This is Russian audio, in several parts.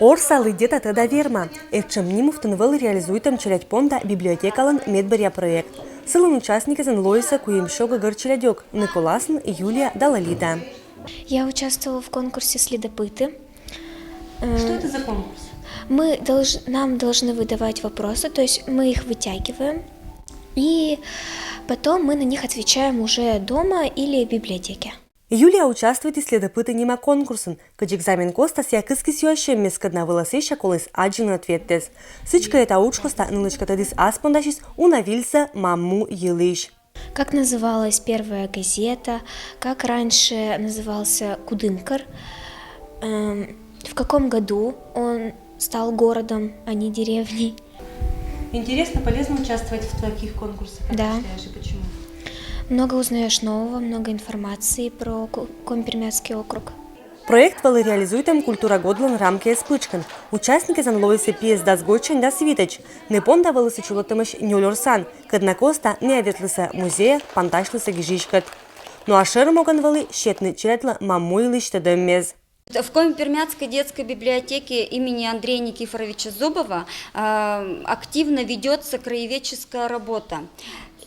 Орсалы где-то тогда верма. Эрчем ниму втонвел реализуйтам челядь понда библиотекалан медбаря проект. Сылын участники Лоиса Куемшога Горчелядек, Николасын, Юлия Далалида. Я участвовала в конкурсе «Следопыты». Что это за конкурс? Нам должны выдавать вопросы, то есть мы их вытягиваем, и потом мы на них отвечаем уже дома или в библиотеке. Юлия участвует и следопыты нима конкурсын. Кыч экзамен костас якыски сюащем мескадна выласыша колыс аджин ответтес. Сычка это учкоста нылычка тадис аспондашис унавильса мамму елыш. Как называлась первая газета, как раньше назывался Кудымкар, в каком году он стал городом, а не деревней. Интересно, полезно участвовать в таких конкурсах? Да. Считаешь, и почему? Много узнаешь нового, много информации про Компермятский округ. Проект был реализуем культура годлан рамки спычкан. Участники Лоиса пьес дас гочен да свитач. Не понда вылысы чулотымыш нюлерсан, кадна коста не обетлыса музея, панташлыса гижишкат. Ну а шер моган валы щетны черетла мамуйлыш тадэммез. В Компермятской детской библиотеке имени Андрея Никифоровича Зубова активно ведется краеведческая работа.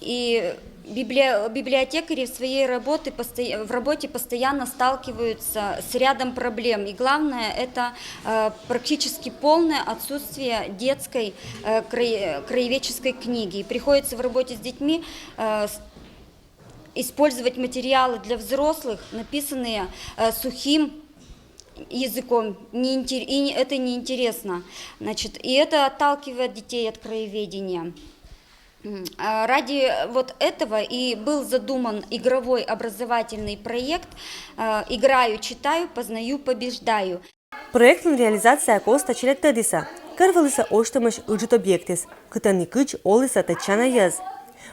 И библиотекари в своей работе постоянно сталкиваются с рядом проблем. И главное, это практически полное отсутствие детской краеведческой книги. И приходится в работе с детьми использовать материалы для взрослых, написанные сухим языком, и это неинтересно. И это отталкивает детей от краеведения. Ради вот этого и был задуман игровой образовательный проект «Играю, читаю, познаю, побеждаю». Проектның реализация коста челет тадиса. Карвалыса оштамыш уджит объектис. Кытани кыч олыса тачана яз.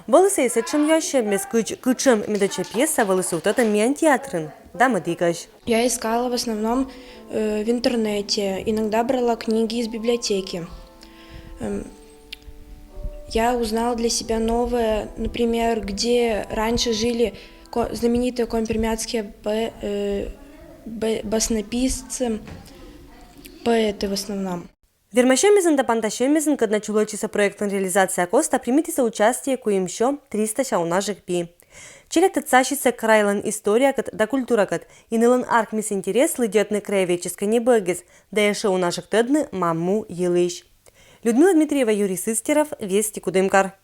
Валыса исычым яще мес кычым медача пьеса валыса утата миан театрын. Да, мадикаш. Я искала в основном в интернете, иногда брала книги из библиотеки. Я узнала для себя новое, например, где раньше жили знаменитые компермятские баснописцы, поэты в основном. Вермащемизен да пантащемизен, когда чулочиса проектна реализация коста, примите участие куемщо 300 шаунажих пи. Челят отсащится крайлан история да культура кат, и нылан аркмис интерес лыдетны краеведческой небэгис, да яше у наших тедны мамму елыш. Людмила Дмитриева, Юрий Сыстеров, Вести Кудымкар.